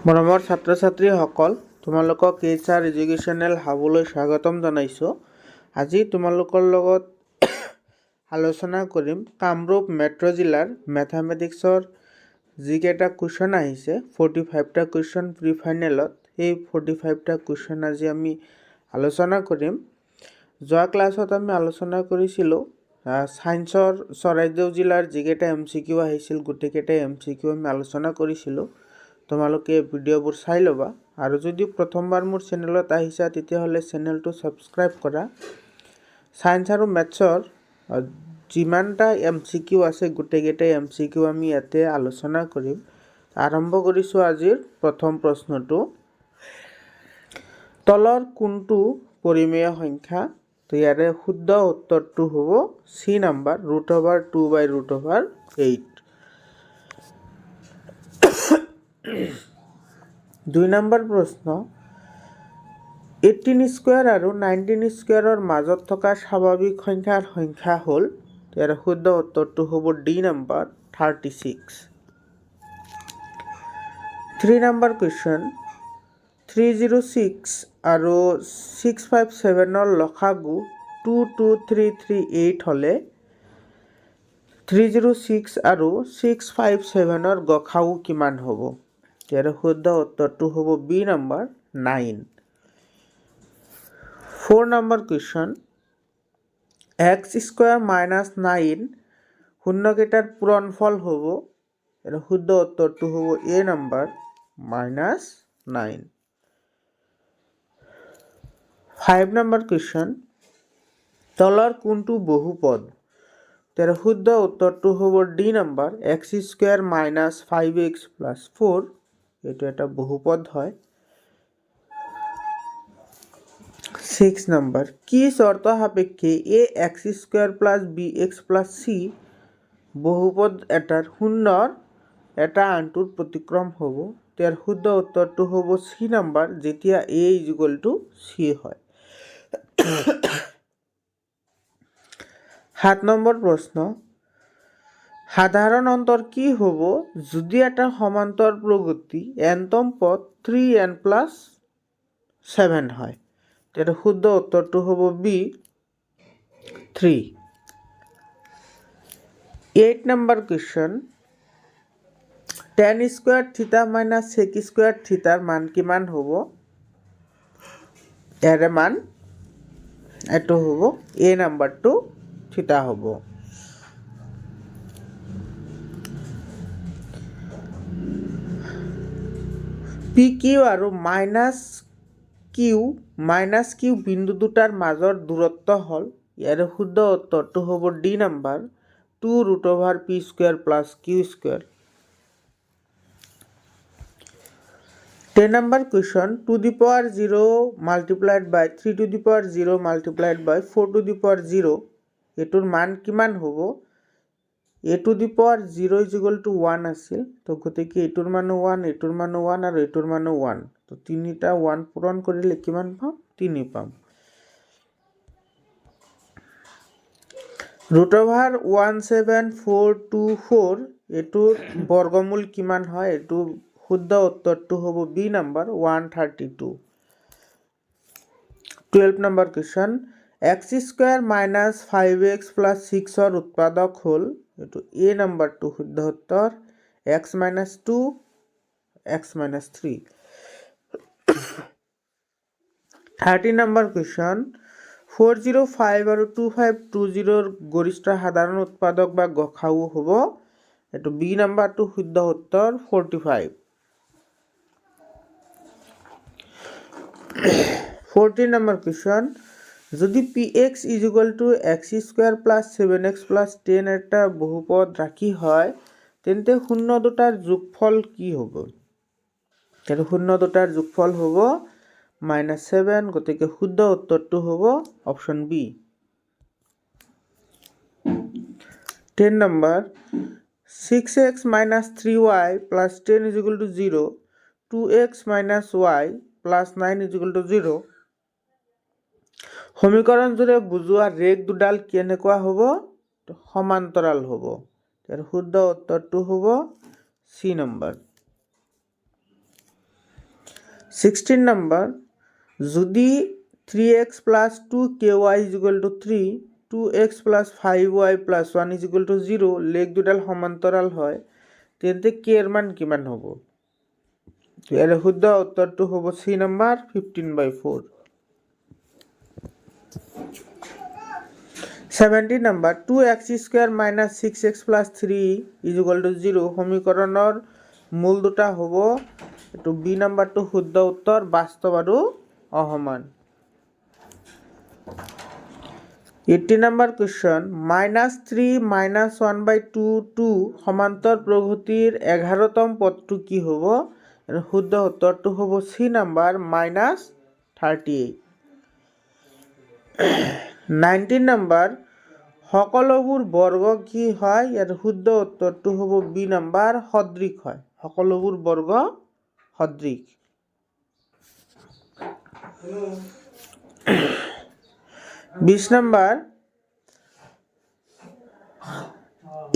মৰমৰ ছাত্ৰ ছাত্ৰীসকল, তোমালোকক কেইচাৰ এডুকেশ্যনেল হাবলৈ স্বাগতম জনাইছোঁ। আজি তোমালোকৰ লগত আলোচনা কৰিম কামৰূপ মেট্ৰ' জিলাৰ মেথামেটিক্সৰ যিকেইটা কুৱেশ্যন আহিছে 45টা কুৱেশ্যন প্ৰি ফাইনেলত, সেই 45টা কুৱেশ্যন আজি আমি আলোচনা কৰিম। যোৱা ক্লাছত আমি আলোচনা কৰিছিলোঁ ছায়েন্সৰ চৰাইদেউ জিলাৰ যিকেইটা MCQ আহিছিল গোটেইকেইটা MCQ আমি আলোচনা কৰিছিলোঁ। তোমালোকে ভিডিঅ'বোৰ চাই ল'বা, আৰু যদি প্ৰথমবাৰ মোৰ চেনেলত আহিছা তেতিয়াহ'লে চেনেলটো ছাবস্ক্ৰাইব কৰা। ছায়েন্স আৰু মেথছৰ যিমানটা MCQ আছে গোটেইকেইটাই MCQ আমি ইয়াতে আলোচনা কৰিম। আৰম্ভ কৰিছোঁ আজিৰ প্ৰথম প্ৰশ্নটো। তলৰ কোনটো পৰিমেয় সংখ্যা? তো ইয়াৰে শুদ্ধ উত্তৰটো হ'ব C নাম্বাৰ √2/8। 2 নম্বৰ প্ৰশ্ন, 18 স্কুৱেৰ আৰু 19 স্কুৱেৰৰ মাজত থকা স্বাভাৱিক সংখ্যাৰ সংখ্যা হ'ল, ইয়াৰ শুদ্ধ উত্তৰটো হ'ব D নাম্বাৰ 36। 3 নম্বৰ কুৱেশ্যন, 306 আৰু 657ৰ লসাগু 22338 হ'লে 306 আৰু 657ৰ গসাগু কিমান হ'ব? ইয়াৰ শুদ্ধ উত্তৰটো হ'ব B number 9। 4 number question, x square minus 9 শূন্যকেইটাৰ পূৰণফল হ'ব? ইয়াৰ শুদ্ধ উত্তৰটো হ'ব A নাম্বাৰ -9। 5 নম্বৰ কুৱেশ্যন, তলৰ কোনটো বহুপদ? ইয়াৰ শুদ্ধ উত্তৰটো হ'ব D number x square minus 5x plus 4। এইটো এটা বহুপদ হয়। 6 নম্বৰ, কি চৰ্ত সাপেক্ষে ax square plus bx plus c বহুপদ এটাৰ শূন্যৰ এটা আনটোৰ প্ৰতিক্ৰম হ'ব? ইয়াৰ শুদ্ধ উত্তৰটো হ'ব C নাম্বাৰ, যেতিয়া a = c হয়। 7 নম্বৰ প্ৰশ্ন, সাধাৰণ অন্তৰ কি হ'ব যদি এটা সমান্তৰ প্ৰগতি nতম পদ 3n + 7 হয়? ইয়াৰ শুদ্ধ উত্তৰটো হ'ব B 3। 8 number question, tan square থিটা মাইনাছ sec স্কুৱেৰ থিটাৰ মান কিমান হ'ব? ইয়াৰে মান এইটো হ'ব A নাম্বাৰটো থিটা হ'ব। PQ আৰু -Q বিন্দু দুটাৰ মাজৰ দূৰত্ব হ'ল, ইয়াৰে শুদ্ধ উত্তৰটো হ'ব D number 2√p² + q²। 10 number question, 2^0 × 3^0 × 4^0 এইটোৰ মান কিমান হ'ব? a^0 = 1 আছিল, তো গতিকে এইটোৰ মানো 1, এইটোৰ মানো 1 আৰু এইটোৰ মানো 1, তো তিনিটা 1 পূৰণ কৰিলে কিমান পাম? 3 পাম। √1742 এইটোৰ বৰ্গমূল কিমান হয়? এইটো শুদ্ধ উত্তৰটো হ'ব B number 132। 12 number question, x square minus 5x plus 6ৰ উৎপাদক হ'ল, এইটো A নাম্বাৰটো শুদ্ধ উত্তৰ, x - 2 x - 3। 13 নম্বৰ কুৱেশ্যন, 405 আৰু 2520ৰ গৰিষ্ঠ সাধাৰণ উৎপাদক বা গসাগু হ'ব? এইটো B নাম্বাৰটো শুদ্ধ উত্তৰ 45। 14 নম্বৰ কুৱেশ্যন, যদি px = x² + 7x + 10 এটা বহুপদ ৰাশি হয়, তেন্তে শূন্য দুটাৰ যোগফল কি হ'ব? আৰু শূন্য দুটাৰ যোগফল হ'ব -7, গতিকে শুদ্ধ উত্তৰটো হ'ব option B। 10 number, 6x - 3y + 10 = 0, 2x - y + 9 = 0 সমীকৰণযোৰে বুজোৱা ৰেখ দুডাল কেনেকুৱা হ'ব? সমান্তৰাল হ'ব। ইয়াৰ শুদ্ধ উত্তৰটো হ'ব C নম্বৰ। 16 নাম্বার যদি 3x plus 2ky is equal to 3 2x plus 5y plus 1 is equal to 0 লেখ দুডাল সমান্তৰাল হয় তেন্তে k এৰ মান কিমান হ'ব ইয়াৰ শুদ্ধ উত্তৰটো হ'ব C number 15/4 17 number 2x square minus 6x plus 3 is equal to 0 সমীকৰণৰ মূল দুটা হ'ব এটো বি নাম্বাৰটো শুদ্ধ উত্তৰ বাস্তৱ আৰু অসমান 80 নাম্বাৰ কোয়েশ্চন -3 -1/2 2 সমান্তৰ প্ৰগতিৰ 11তম পদটো কি হ'ব এৰ শুদ্ধ উত্তৰটো হ'ব সি নাম্বাৰ -38 19 নাম্বাৰ সকলোবোৰ বৰ্গ কি হয় এৰ শুদ্ধ উত্তৰটো হ'ব বি নাম্বাৰ সদৃশ হয় সকলোবোৰ বৰ্গ সদৃশ 20 number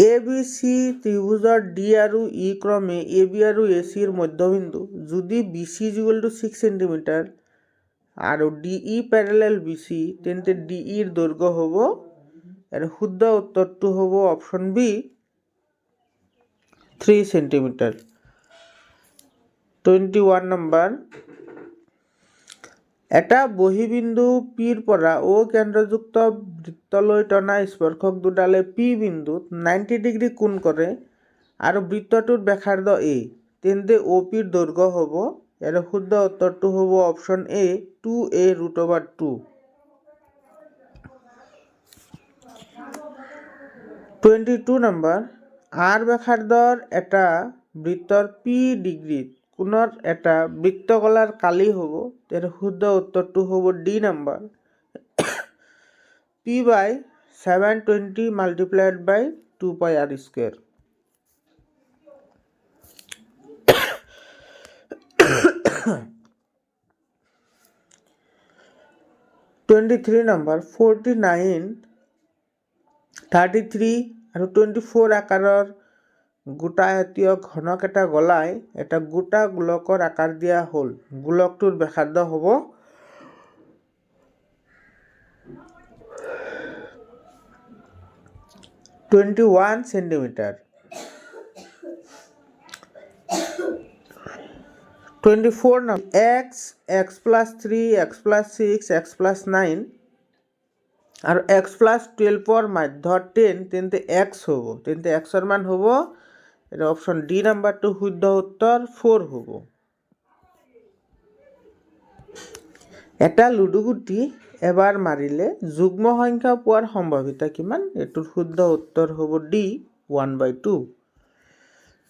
A B C ত্ৰিভুজৰ D আৰু ই ক্ৰমে এ বি আৰু এ চিৰ মধ্যবিন্দু যদি B C equal to 6 centimetre আৰু D E parallel B C তেন্তে ডি ইৰ দৈৰ্ঘ্য হ'ব এৰ শুদ্ধ উত্তৰটো হ'ব অপশন বি 3 সেন্টিমিটাৰ 21 নাম্বাৰ এটা বহিবিন্দু পিৰ পৰা ও কেন্দ্ৰযুক্ত বৃত্তলৈ টনা স্পৰ্শক দুডালে পি বিন্দুত 90 ডিগ্ৰী কোণ কৰে আৰু বৃত্তটোৰ ব্যাসাৰ্ধ এ তেন্তে অ পিৰ দৈৰ্ঘ্য হ'ব ইয়াৰ শুদ্ধ উত্তৰটো হ'ব অপশন এ 2a√2 22 নাম্বাৰ আৰ ব্যাসাৰ্ধৰ এটা বৃত্তৰ পি ডিগ্ৰীত কোণৰ এটা বৃত্তকলাৰ কালি হ'ব এৰ শুদ্ধ উত্তৰটো হ'ব D number p/720 multiplied by 2pi r square 23 number 49 33 আৰু 24 আকাৰৰ গোটায়তীয় ঘনক এটা গলাই এটা গোটা গোলকৰ আকাৰ দিয়া হ'ল গোলকটোৰ ব্যাসাৰ্ধ হ'ব 21 centimetre 24 number x plus 3 x plus 6 x plus 9 আৰু x plus 12 মধ্য 10 তেন্তে x হ'ব তেন্তে x এর মান হ'ব এটা অপশন ডি নাম্বাৰটো শুদ্ধ উত্তৰ 4 হ'ব এটা লুডুগুটি এবাৰ মাৰিলে যুগ্ম সংখ্যা পোৱাৰ সম্ভাৱিতা কিমান এটোৰ শুদ্ধ উত্তৰ হ'ব ডি 1/2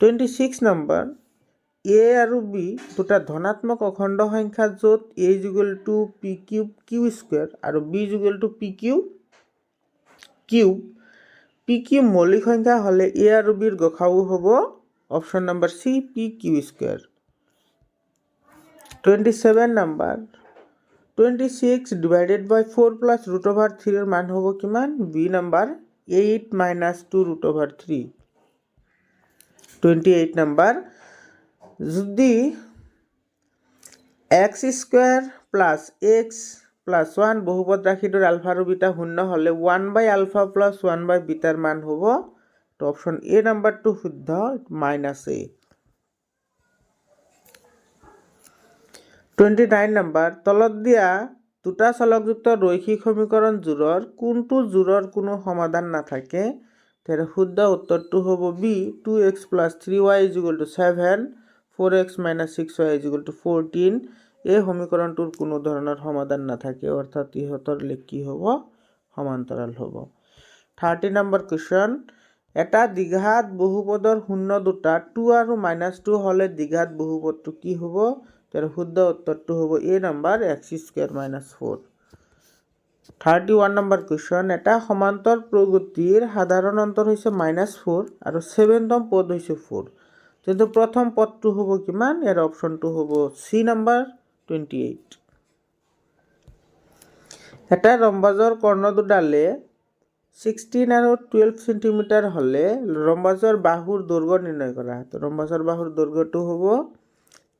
26 নাম্বাৰ এ আৰু বি দুটা ধনাত্মক অখণ্ড সংখ্যা য'ত a equal to p cube q square আৰু b equal to p cube p cube মৌলিক সংখ্যা হলে a আৰু b ৰ গসাগু হ'ব option number C p q square 27 number 26 divided by 4 plus √3 এর মান হ'ব কিমান বি নাম্বার 8 minus 2 √3 28 নাম্বার যদি x square plus x plus 1 বহুপদ ৰাশিটোৰ আলফা আৰু বিটা শূন্য হলে 1/α plus 1/βৰ মান হ'ব তো অপশন এ নাম্বাৰটো শুদ্ধ -a 29 নাম্বাৰ তলত দিয়া দুটা চলকযুক্ত ৰৈখিক সমীকৰণ জোৰৰ কোনটো জোৰৰ কোনো সমাধান নাথাকে তাৰ শুদ্ধ উত্তৰটো হ'ব B 2x plus 3y is equal to 7 4x minus 6y is equal to 14 এই সমীকৰণটোৰ কোনো ধৰণৰ সমাধান নাথাকে অৰ্থাৎ ইহঁতৰ লেখ কি হ'ব সমান্তৰাল হ'ব 30 নম্বৰ কোৱেশ্চন এটা দ্বিঘাত বহুপদৰ শূন্য দুটা 2 আৰু -2 হলে দ্বিঘাত বহুপদটো কি হ'ব তাৰ শুদ্ধ উত্তৰটো হ'ব A number x square -4 31 number question এটা সমান্তৰ প্ৰগতিৰ সাধাৰণ অন্তৰ হৈছে -4 আৰু 7তম পদ হৈছে 4 কিন্তু প্ৰথম পদটো হ'ব কিমান ইয়াৰ অপশনটো হ'ব সি নাম্বাৰ 28 এটা ৰম্বাজৰ কৰ্ণ দুডালে 16 আৰু 12 সেন্টিমিটাৰ হলে ৰম্বাজৰ বাহুৰ দৈৰ্ঘ্য নিৰ্ণয় কৰা তো ৰম্বাজৰ বাহুৰ দৈৰ্ঘ্যটো হ'ব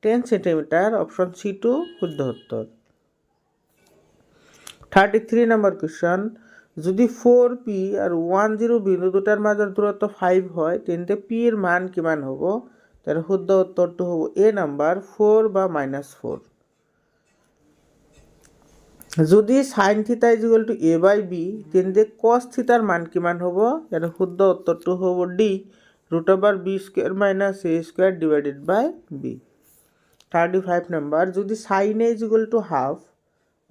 10 সেন্টিমিটাৰ অপশন C2 শুদ্ধ উত্তৰ 33 নম্বৰ কোৱেশ্চন যদি 4p আৰু 10 বিন্দু দুটাৰ মাজৰ দূৰত্ব 5 হয় তেন্তে p এৰ মান কিমান হ'ব তাৰ শুদ্ধ উত্তৰটো হ'ব a নাম্বার 4 বা -4 যদি sin θ a by b তেন্তে cos θ ৰ মান কিমান হ'ব তাৰ শুদ্ধ উত্তৰটো হ'ব d √b² - a² divided by b 35 number যদি sin a ½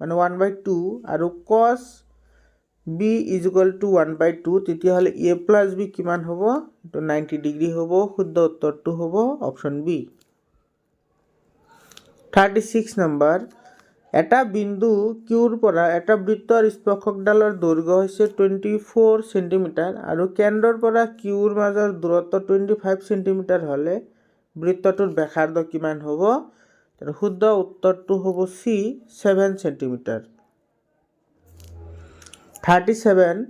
মানে 1/2 আৰু cos b = 1/2 তেতিয়াহ'লে a plus b কিমান হ'ব তো 90 ডিগ্ৰী হ'ব শুদ্ধ উত্তৰটো হ'ব অপশন বি 36 নাম্বাৰ এটা বিন্দু কিউৰ পৰা এটা বৃত্তৰ স্পৰ্শকডালৰ দৈৰ্ঘ্য হৈছে 24 সেন্টিমিটাৰ আৰু কেন্দ্ৰৰ পৰা কিউৰ মাজৰ দূৰত্ব 25 সেন্টিমিটাৰ হ'লে বৃত্তটোৰ ব্যাসাৰ্ধ কিমান হ'ব তাৰ শুদ্ধ উত্তৰটো হ'ব সি 7 সেন্টিমিটাৰ 37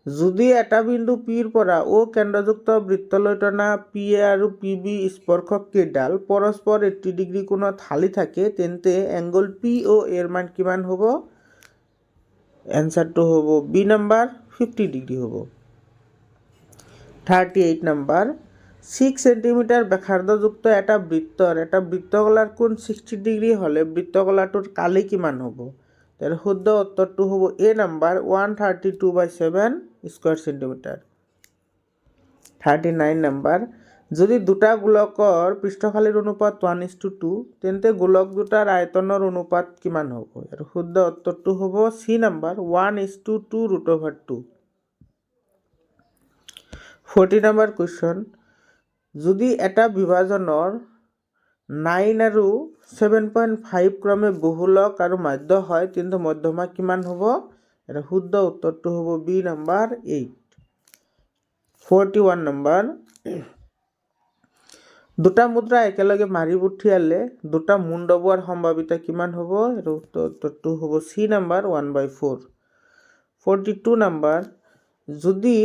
যদি এটা বিন্দু পিৰ পৰা ও কেন্দ্ৰযুক্ত বৃত্তলৈ টনা PA আৰু PB স্পৰ্শক কেইডাল পৰস্পৰ 80 ডিগ্ৰী কোণত হালি থাকে তেন্তে এংগল PO এর মান কিমান হ'ব এনসারটো হ'ব বি নাম্বার 50 ডিগ্ৰী হ'ব 38 নাম্বাৰ 6 সেন্টিমিটাৰ ব্যাসাৰ্ধযুক্ত এটা বৃত্তকলাৰ কোণ 60 ডিগ্ৰী হলে বৃত্তকলাটোৰ কালি কিমান হ'ব তাৰ শুদ্ধ উত্তৰটো হ'ব A number 132/7 square centimetre 39 number যদি দুটা গোলকৰ পৃষ্ঠফালীৰ অনুপাত 1:2 তেন্তে গোলক দুটাৰ আয়তনৰ অনুপাত কিমান হ'ব আৰু শুদ্ধ উত্তৰটো হ'ব সি নাম্বাৰ 1:2√2 40 নাম্বাৰ কোৱেশ্চন যদি এটা বিভাজনৰ 9 আৰু 7.5 ক্ৰমে বহুলক আৰু মাধ্য হয় তেন্তে মধ্যমা কিমান হ'ব এটা শুদ্ধ উত্তৰটো হ'ব বি নাম্বাৰ 8 41 নাম্বাৰ দুটা মুদ্ৰা একেলগে মাৰি উঠিয়ালে দুটা মুন দবোৱাৰ সম্ভাৱিতা কিমান হ'ব এৰ উত্তৰটো হ'ব সি নাম্বাৰ 1/4 42 নাম্বাৰ যদি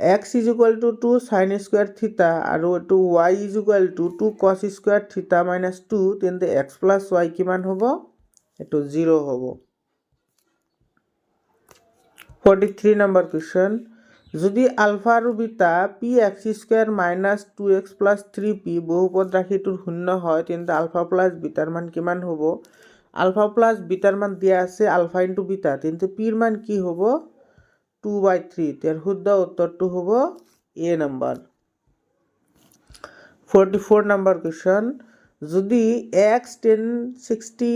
x = 2 sin square theta আৰু এটো y = 2 cos square theta - 2 তেন্তে x + y কিমান হ'ব এটো 0 হ'ব 43 নাম্বার কোৱেশ্চন যদি আলফা আৰু বিটা px² - 2x + 3p বহুপদ ৰাশিটোৰ শূন্য হয় তেন্তে আলফা প্লাস বিটাৰ মান কিমান হ'ব আলফা প্লাস বিটাৰ মান দিয়া আছে আলফা * বিটা তেন্তে p ৰ মান কি হ'ব 2/3 এৰ শুদ্ধ উত্তৰটো হ'ব এ নাম্বাৰ 44 নাম্বাৰ কোৱেশ্চন যদি x tan 60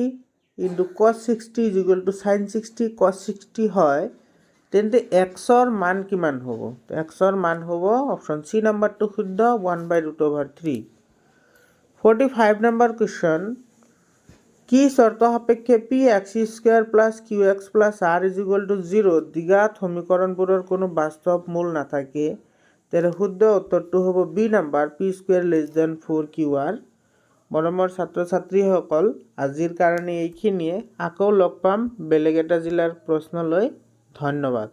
* cos 60 = sin 60 cos 60 হয় তেন্তে x ৰ মান কিমান হ'ব x ৰ মান হ'ব অপশন সি নাম্বাৰটো শুদ্ধ 1/√3 45 নাম্বাৰ কোৱেশ্চন কি শৰ্ত সাপেক্ষে px² + qx + r = 0 দ্বিঘাত সমীকৰণবোৰৰ কোনো বাস্তৱ মূল নাথাকে তেনে শুদ্ধ উত্তৰটো হ'ব বি নাম্বাৰ p² < 4qr মৰমৰ ছাত্ৰ ছাত্ৰীসকল আজিৰ কাৰণে এইখিনিয়ে আকৌ লগ পাম বেলেগ এটা জিলাৰ প্ৰশ্ন লৈ ধন্যবাদ